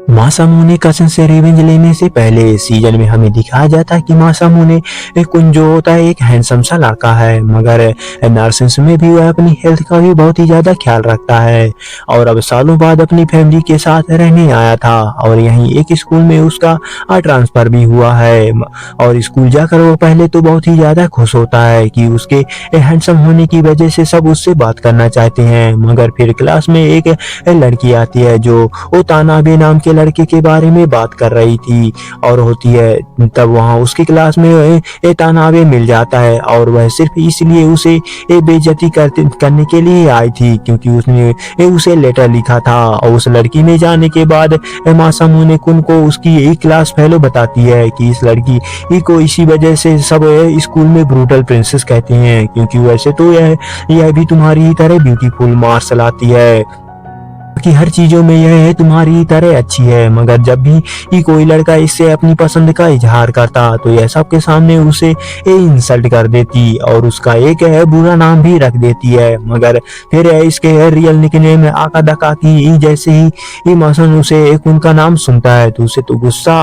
मासामुने कसन से रिवेंज लेने से पहले सीजन में हमें दिखाया जाता है कि मासामुने एक कुंजो होता है, एक हैंडसम सा लड़का है, मगर नर्सिंस में भी वह अपनी हेल्थ का भी बहुत ही ज्यादा ख्याल रखता है और अब सालों बाद अपनी फैमिली के साथ रहने आया था और यहीं एक स्कूल में उसका ट्रांसफर भी हुआ है। और स्कूल जाकर वो पहले तो बहुत ही ज्यादा खुश होता है कि उसके हैंडसम होने की वजह से सब उससे बात करना चाहते हैं, मगर फिर क्लास में एक लड़की आती है जो तानाबे नाम के लड़के के बारे में बात कर रही थी और होती है तब वहाँ उसकी क्लास में तानाबे मिल जाता है और वह सिर्फ इसलिए उसे बेइज्जती करने के लिए आई थी क्योंकि उसने उसे लेटर लिखा था। और उस लड़की ने जाने के बाद मासामुने कुन को उसकी एक क्लास फेलो बताती है कि इस लड़की को इसी वजह से सब स्कूल में ब्रूटल प्रिंसेस कहते हैं क्योंकि वैसे तो यह भी तुम्हारी ही तरह ब्यूटीफुल मार्शल आती है कि हर चीजों में यह तुम्हारी तरह अच्छी है, मगर जब भी कोई लड़का इससे अपनी पसंद का इजहार करता तो यह सबके सामने उसे इंसल्ट कर देती और उसका एक बुरा नाम भी रख देती है। मगर फिर इसके रियल निकनेम आकादाकाकी जैसे ही मासन उसे एक उनका नाम सुनता है तो उसे तो गुस्सा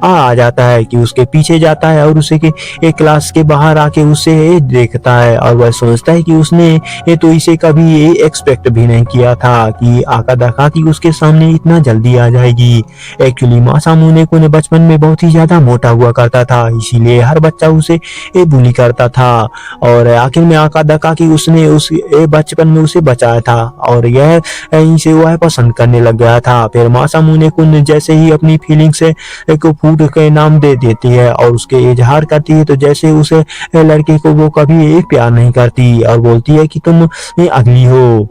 आ जाता है कि उसके पीछे जाता है और उसे एक क्लास के बाहर आके उसे देखता है और वह सोचता है कि उसने तो इसे कभी एक्सपेक्ट भी नहीं किया था कि आकादाकाकी उसके सामने इतना जल्दी आ जाएगी। एक्चुअली मासामुने को बचपन में बहुत ही ज्यादा मोटा हुआ करता था, इसीलिए हर बच्चा उसे बुली करता था और आखिर में आकादाकाकी उसने उस बचपन में उसे बचाया था और यह इसे वह पसंद करने लग गया था। फिर मासामुने कुन जैसे ही अपनी फीलिंग्स को फूड के नाम दे देती है और उसके इजहार करती है तो जैसे उसे लड़के को वो कभी प्यार नहीं करती और बोलती है कि तुम अगली हो।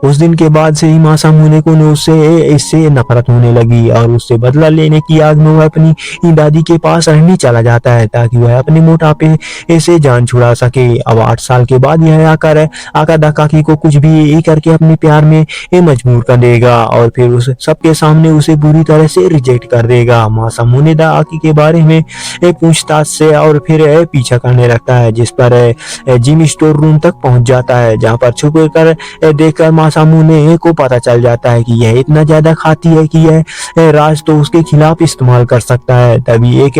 उस दिन के बाद से ही मासामुने को उससे इससे नफरत होने लगी और उससे बदला लेने की आग में वह अपनी दादी के पास रहने चला जाता है ताकि वह अपने मोटापे से जान छुड़ा सके। अब 8 साल के बाद यह आकर आकादाकाकी को कुछ भी करके अपने प्यार में मजबूर कर देगा और फिर उस सबके सामने उसे बुरी तरह से रिजेक्ट कर देगा। मासामुने दा आकी के बारे में पूछताछ से और फिर पीछा करने लगता है जिस पर जिम स्टोर रूम तक पहुंच जाता है जहाँ पर छुप कर देखकर मासामुने को पता चल जाता है कि यह इतना ज्यादा खाती है कि यह राज तो उसके खिलाफ इस्तेमाल कर सकता है। तभी एक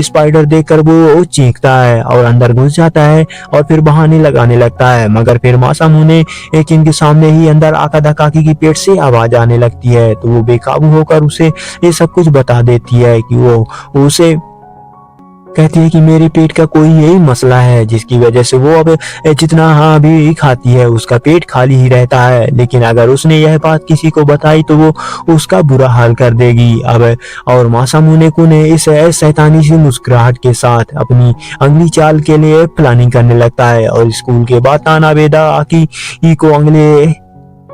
स्पाइडर देखकर वो चीखता है और अंदर घुस जाता है और फिर बहाने लगाने लगता है, मगर फिर मासामुने इनके सामने ही अंदर आकादाकाकी की पेट से आवाज आने लगती है तो वो बेकाबू होकर उसे ये सब कुछ बता देती है कि वो उसे कहती है कि मेरे पेट का कोई यही मसला है जिसकी वजह से वो अब जितना भी खाती है उसका पेट खाली ही रहता है, लेकिन अगर उसने यह बात किसी को बताई तो वो उसका बुरा हाल कर देगी। अब और मासामुने को ने इस शैतानी सी मुस्कुराहट के साथ अपनी अगली चाल के लिए प्लानिंग करने लगता है और स्कूल के बाद तानाबेदा आकी को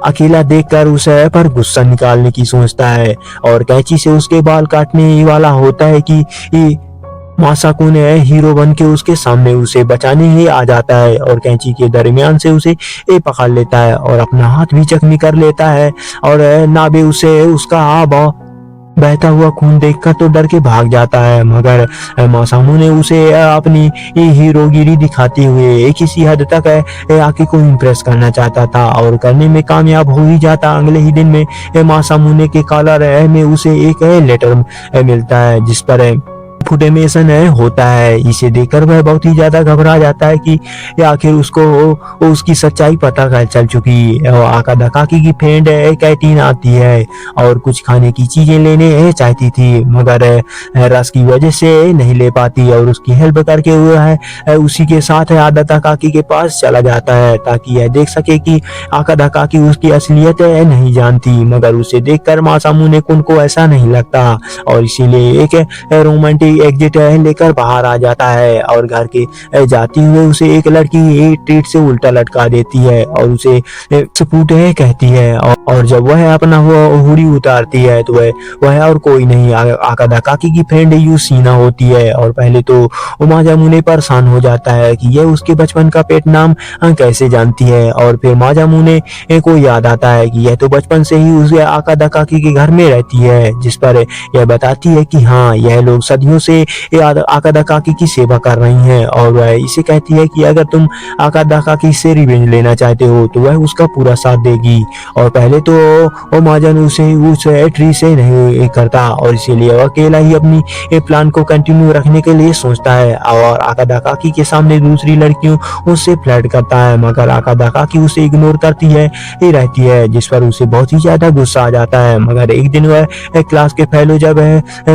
अकेला देखकर उसे पर गुस्सा निकालने की सोचता है और कैंची से उसके बाल काटने वाला होता है कि मासाकुने हीरो बन के उसके सामने उसे बचाने ही आ जाता है और कैंची के दरमियान से उसे पकड़ लेता है और अपना हाथ भी जख्मी कर लेता है और नाबे उसे उसका बहता हुआ खून देखकर तो डर के भाग जाता है, मगर मासामुने उसे अपनी हीरोगिरी दिखाते हुए किसी हद तक आकी को इम्प्रेस करना चाहता था और करने में कामयाब हो ही जाता। अगले ही दिन में मासामुने के कॉलर में उसे एक लेटर मिलता है जिस पर फुटेमेशन होता है। इसे देखकर वह बहुत ही ज्यादा घबरा जाता है कि आखिर उसको उसकी सच्चाई पता चल चुकी है। आकादाकाकी की फ्रेंड कैटीन आती है और कुछ खाने की चीजें लेने चाहती थी, मगर रस की वजह से नहीं ले पाती और उसकी हेल्प करके हुआ है उसी के साथ आकादाकाकी के पास चला जाता है ताकि यह देख सके कि आकादाकाकी उसकी असलियत नहीं जानती, मगर उसे देखकर मासामुने कुन को ऐसा नहीं लगता और इसीलिए एक रोमांटिक एग्जिट लेकर बाहर आ जाता है और घर के जाते हुए उसे एक लड़की ट्रीट से उल्टा लटका देती है और उसे सपूत कहती है और जब वह अपना हुडी उतारती है तो वह और कोई नहीं आकादाकाकी की फ्रेंड यूसीना होती है और पहले तो माजामुने परेशान हो जाता है कि यह उसके बचपन का पेट नाम कैसे जानती है और फिर माजामुने को याद आता है कि यह तो बचपन से ही उसके आकादाकाकी के घर में रहती है, जिस पर यह बताती है कि हाँ यह लोग सदियों उसे आकादा काकी की सेवा कर रही हैं और वह इसे कहती है कि अगर तुम आकादा काकी से रिवेंज लेना चाहते हो तो वह उसका पूरा साथ देगी। और पहले तो वो महाजन उसे उस ट्री से नहीं करता और इसीलिए वो अकेला ही अपनी प्लान को कंटिन्यू रखने के लिए सोचता है और आकादा काकी के सामने दूसरी लड़कियों उससे फ्लर्ट करता है, मगर आकादा काकी उसे इग्नोर करती है ही रहती है, जिस पर उसे बहुत ही ज्यादा गुस्सा आ जाता है। मगर एक दिन वह क्लास के फेलो जब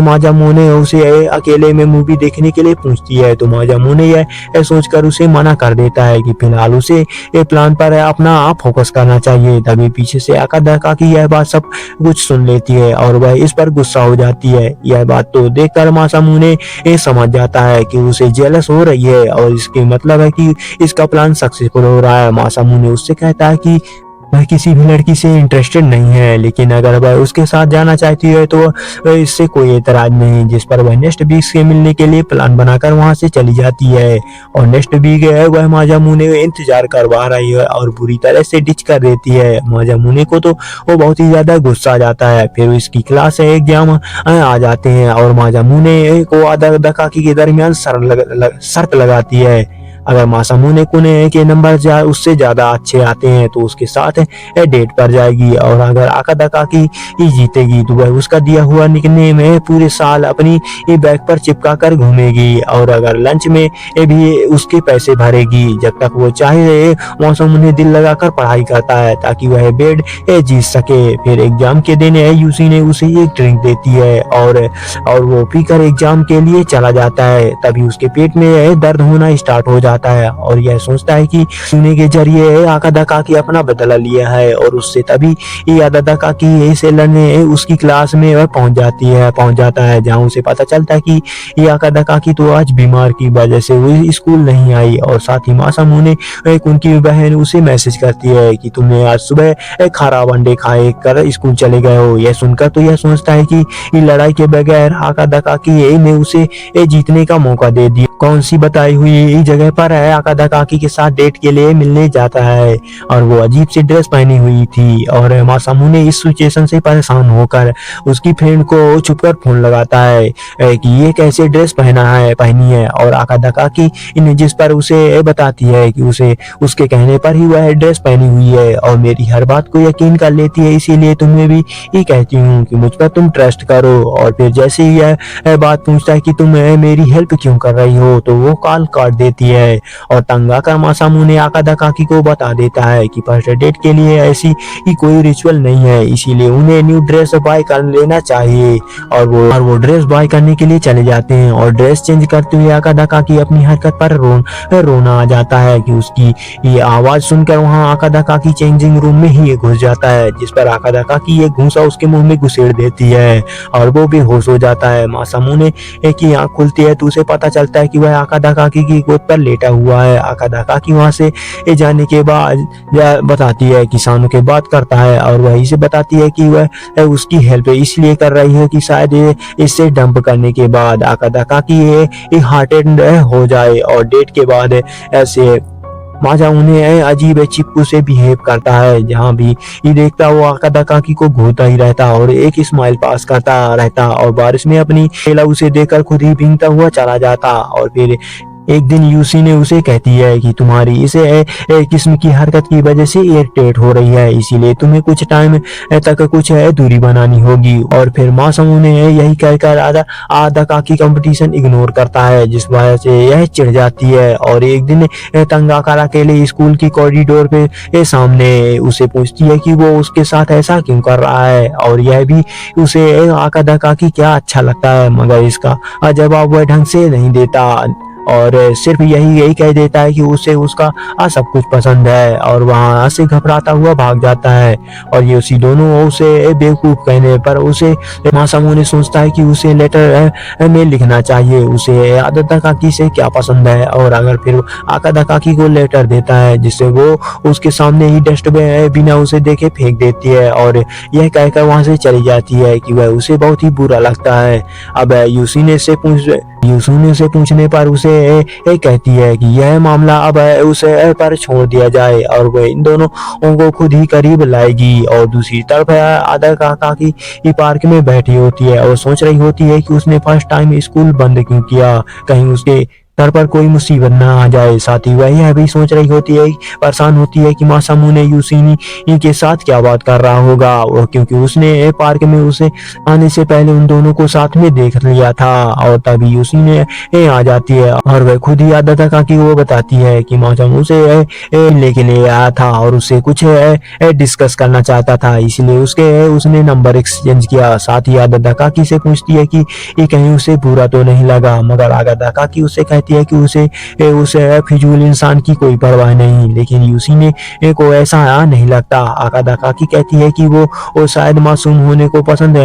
माजामुने उसे अकेले में मूवी देखने के लिए पूछती है तो माजामुने यह सोचकर उसे मना कर देता है कि फिलहाल उसे प्लान पर अपना आप फोकस करना चाहिए। तभी पीछे से आकादा काकी यह बात सब कुछ सुन लेती है और वह इस पर गुस्सा हो जाती है। यह बात तो देखकर मासामुने समझ जाता है कि उसे जेलस हो रही है और इसके मतलब है कि इसका प्लान सक्सेसफुल हो रहा है। मासामुने उससे कहता है कि वह किसी भी लड़की से इंटरेस्टेड नहीं है, लेकिन अगर वह उसके साथ जाना चाहती है तो इससे कोई एतराज नहीं, जिस पर वह नेक्स्ट वीक से मिलने के लिए प्लान बनाकर वहां से चली जाती है। और नेक्स्ट वीक है वह माजामुने इंतजार करवा रही है और बुरी तरह से डिच कर देती है। माजामुने को तो वो बहुत ही ज्यादा गुस्सा आ जाता है। फिर उसकी क्लास एग्जाम आ जाते हैं और माजामुने को आकादा काकी के दरमियान शर्त लगाती है, अगर मासामुने कुने के नंबर उससे ज्यादा अच्छे आते हैं तो उसके साथ डेट पर जाएगी और अगर आकादा काकी जीतेगी तो वह उसका दिया हुआ निकनेम पूरे साल अपनी बैग पर चिपका कर घूमेगी और अगर लंच में भी उसके पैसे भरेगी जब तक वो चाहे। मासामुने दिल लगाकर पढ़ाई करता है ताकि वह बेड जीत सके। फिर एग्जाम के दिन यूसी ने उसे एक ड्रिंक देती है और वो पीकर एग्जाम के लिए चला जाता है। तभी उसके पेट में दर्द होना स्टार्ट हो जाता है और यह सोचता है कि सुने के जरिए आकादा काकी अपना बदला लिया है और उससे तभी आकादा काकी से लड़ने उसकी क्लास में वह पहुंच जाता है, जहां उसे पता चलता है कि आकादा काकी तो आज बीमार की वजह से वो स्कूल नहीं आई। और साथ ही मासामुने उनकी बहन उसे मैसेज करती है कि तुमने आज सुबह खराब अंडे खाए कर स्कूल चले गए हो। यह सुनकर तो यह सोचता है कि लड़ाई के बगैर आकादा काकी ने उसे जीतने का मौका दे दिया। कौन सी बताई हुई जगह पर आकादा काकी के साथ डेट के लिए मिलने जाता है और वो अजीब सी ड्रेस पहनी हुई थी और मासामुने इस सिचुएशन से परेशान होकर उसकी फ्रेंड को छुपकर फोन लगाता है कि ये कैसे ड्रेस पहनी है और आकादा काकी इन जिस पर उसे बताती है कि उसे उसके कहने पर ही वह ड्रेस पहनी हुई है और मेरी हर बात को यकीन कर लेती है, इसीलिए तुम्हें भी ये कहती हूँ कि मुझ पर तुम ट्रस्ट करो। और फिर जैसे ही यह बात पूछता है कि तुम मेरी हेल्प क्यों कर रही हो तो वो कॉल काट देती है और तंग आकर मासामुने आकादा काकी को बता देता है कि फर्स्ट डेट के लिए ऐसी कोई रिचुअल नहीं है, इसीलिए उन्हें न्यू ड्रेस बाय कर लेना चाहिए। और वो ड्रेस बाय करने के लिए चले जाते हैं और ड्रेस चेंज करते हुए आकादा काकी अपनी हरकत पर रोना आ जाता है कि उसकी ये आवाज सुनकर वहां आकादा काकी चेंजिंग रूम में ही घुस जाता है, जिस पर आकादा काकी एक घूंसा उसके मुंह में घुसेड़ देती है और वो बेहोश हो जाता है। मासामुने की आंख खुलती है तो उसे पता चलता है कि वह आकादा काकी की गोद पर लेटा हुआ है। आकादा काकी वहां से जाने के बाद बताती है किसानों के बात करता है और वही से बताती है कि वह उसकी हेल्प इसलिए कर रही है कि शायद इससे डंप करने के बाद आकादा काकी एक हार्टेड हो जाए और डेट के बाद ऐसे माजा उन्हें अजीब चिपकू से बिहेव करता है। जहाँ भी ये देखता वो आकादा काकी को घूरता ही रहता और एक स्माइल पास करता रहता और बारिश में अपनी खेला उसे देखकर खुद ही भीगता हुआ चला जाता। और फिर एक दिन यूसी ने उसे कहती है कि तुम्हारी इसे किस्म की हरकत की वजह से इरिटेट हो रही है, इसीलिए तुम्हें कुछ टाइम तक कुछ दूरी बनानी होगी। और फिर मासूमुने यही कहकर आकादा काकी कंपटीशन इग्नोर करता है, जिस वजह से यह चिढ़ जाती है और एक दिन तंग आकर अकेले स्कूल की कॉरिडोर पे सामने उसे पूछती है कि वो उसके साथ ऐसा क्यों कर रहा है और यह भी उसे आकादा काकी क्या अच्छा लगता है, मगर इसका जवाब वह ढंग से नहीं देता और सिर्फ यही कह देता है कि उसे उसका सब कुछ पसंद है और वहाँ से घबराता हुआ भाग जाता है। और ये उसी दोनों उसे बेवकूफ कहने पर उसे मासूमुने सोचता है कि उसे लेटर में लिखना चाहिए उसे आकादा काकी से क्या पसंद है और अगर फिर आकादा काकी को लेटर देता है जिससे वो उसके सामने ही डस्टबिन बिना उसे देखे फेंक देती है और यह कहकर वहां से चली जाती है कि वह उसे बहुत ही बुरा लगता है। अब यूसी ने से यूसुन से पूछने पर उसे कहती है कि यह मामला अब उसे पर छोड़ दिया जाए और वह इन दोनों को खुद ही करीब लाएगी। और दूसरी तरफ आदा काका की पार्क में बैठी होती है और सोच रही होती है कि उसने फर्स्ट टाइम स्कूल बंद क्यों किया, कहीं उसके सर पर कोई मुसीबत ना आ जाए। साथ ही वह यह भी सोच रही होती है, परेशान होती है कि मासामुने यूसिनी के साथ क्या बात कर रहा होगा, और क्योंकि उसने पार्क में उसे आने से पहले उन दोनों को साथ में देख लिया था। और तभी यूसिनी आ जाती है और वह खुद ही आदा काका की वो बताती है कि मासामू उसे लेके ले आया था और उससे कुछ डिस्कस करना चाहता था, इसलिए उसने नंबर एक्सचेंज किया। साथ ही आदा काकी से पूछती है कि ये कहीं उसे बुरा तो नहीं लगा, मगर आदा काकी उससे कहती है कि उसे फिजूल इंसान की कोई परवाह नहीं। लेकिन यूसिने को ऐसा नहीं लगता। आदा काकी कहती है कि वो शायद मासूम होने को पसंद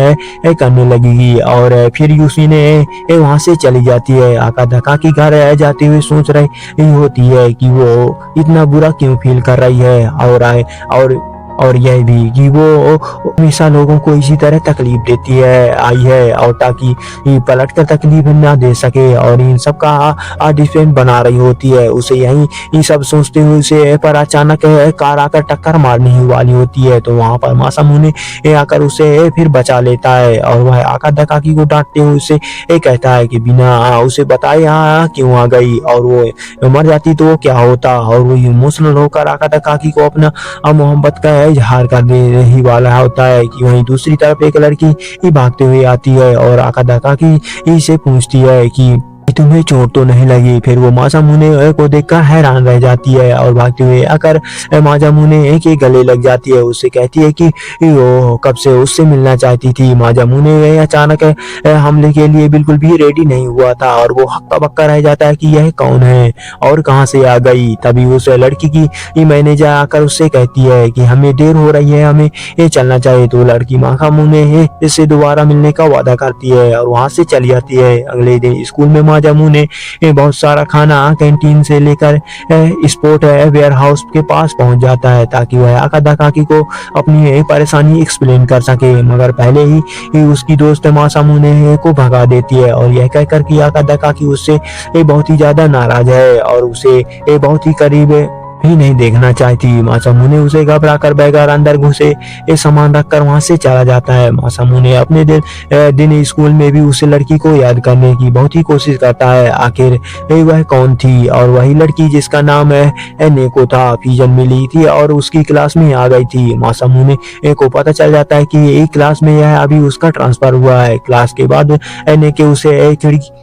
करने लगेगी और फिर यूसिने वहां से चली जाती है। आदा काकी घर जाते हुए सोच रही होती है कि वो इतना बुरा क्यों फील कर रही है, और यह भी कि वो हमेशा लोगों को इसी तरह तकलीफ देती है आई है, और ताकि पलट कर तकलीफ ना दे सके और इन सब का डिफेंस बना रही होती है। उसे यही सब सोचते हुए उसे पर अचानक कार आकर टक्कर मारने ही वाली होती है, तो वहां पर मासामुने आकर उसे फिर बचा लेता है और वह आका काकी को डांटते हुए उसे कहता है कि बिना उसे बताए यहाँ क्यों आ गई, और वो मर जाती तो क्या होता। और वो इमोशनल होकर आका काकी को अपना मोहब्बत का इजहार कर दे ही वाला होता है कि वहीं दूसरी तरफ एक लड़की ही भागते हुए आती है और आका काकी से पूछती है कि तुम्हें चोट तो नहीं लगी। फिर वो मासामुने को देखकर हैरान रह जाती है और भागते हुए आकर माजामुने के गले लग जाती है। उससे कहती है कि वो कब से उससे मिलना चाहती थी। माजामुने अचानक हमले के लिए बिल्कुल भी रेडी नहीं हुआ था और वो हक्का बक्का रह जाता है कि यह कौन है और कहां से आ गई। तभी उस लड़की की मैनेजर आकर उससे कहती है कि हमें देर हो रही है, हमें ये चलना चाहिए। तो लड़की मासामुने इससे दोबारा मिलने का वादा करती है और वहां से चली जाती है। अगले दिन स्कूल में माजामुने बहुत सारा खाना कैंटीन से लेकर स्पोर्ट वेयर हाउस के पास पहुंच जाता है ताकि वह आका काकी को अपनी परेशानी एक्सप्लेन कर सके, मगर पहले ही उसकी दोस्त मासामुने को भगा देती है और यह कहकर कि आका काकी उससे बहुत ही ज्यादा नाराज है और उसे बहुत ही करीब भी नहीं देखना चाहती। मासामुने उसे घबरा कर बैगर अंदर घुसे सामान रखकर वहां से चला जाता है। मासामुने अपने दिन स्कूल में भी उस लड़की को याद करने की बहुत ही कोशिश करता है, आखिर वह कौन थी, और वही लड़की जिसका नाम नेको था, फीजन मिली थी और उसकी क्लास में आ गई थी। मासामुने को पता चल जाता है कि एक क्लास में यह अभी उसका ट्रांसफर हुआ है। क्लास के बाद नेके उसे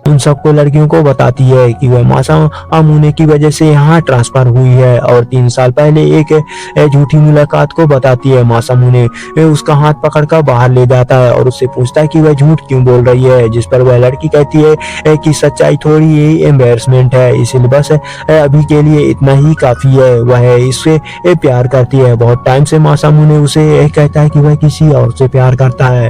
उन सबको लड़कियों को बताती है कि वह मासामुने की वजह से यहाँ ट्रांसफर हुई है और 3 साल पहले एक झूठी मुलाकात को बताती है। मासामुने उसका हाथ पकड़कर बाहर ले जाता है और उससे पूछता है कि वह झूठ क्यों बोल रही है, जिस पर वह लड़की कहती है कि सच्चाई थोड़ी एम्बैरसमेंट है, इसलिए बस अभी के लिए इतना ही काफी है। वह इससे प्यार करती है। बहुत टाइम से मासामुने उसे कहता है कि वह किसी और से प्यार करता है।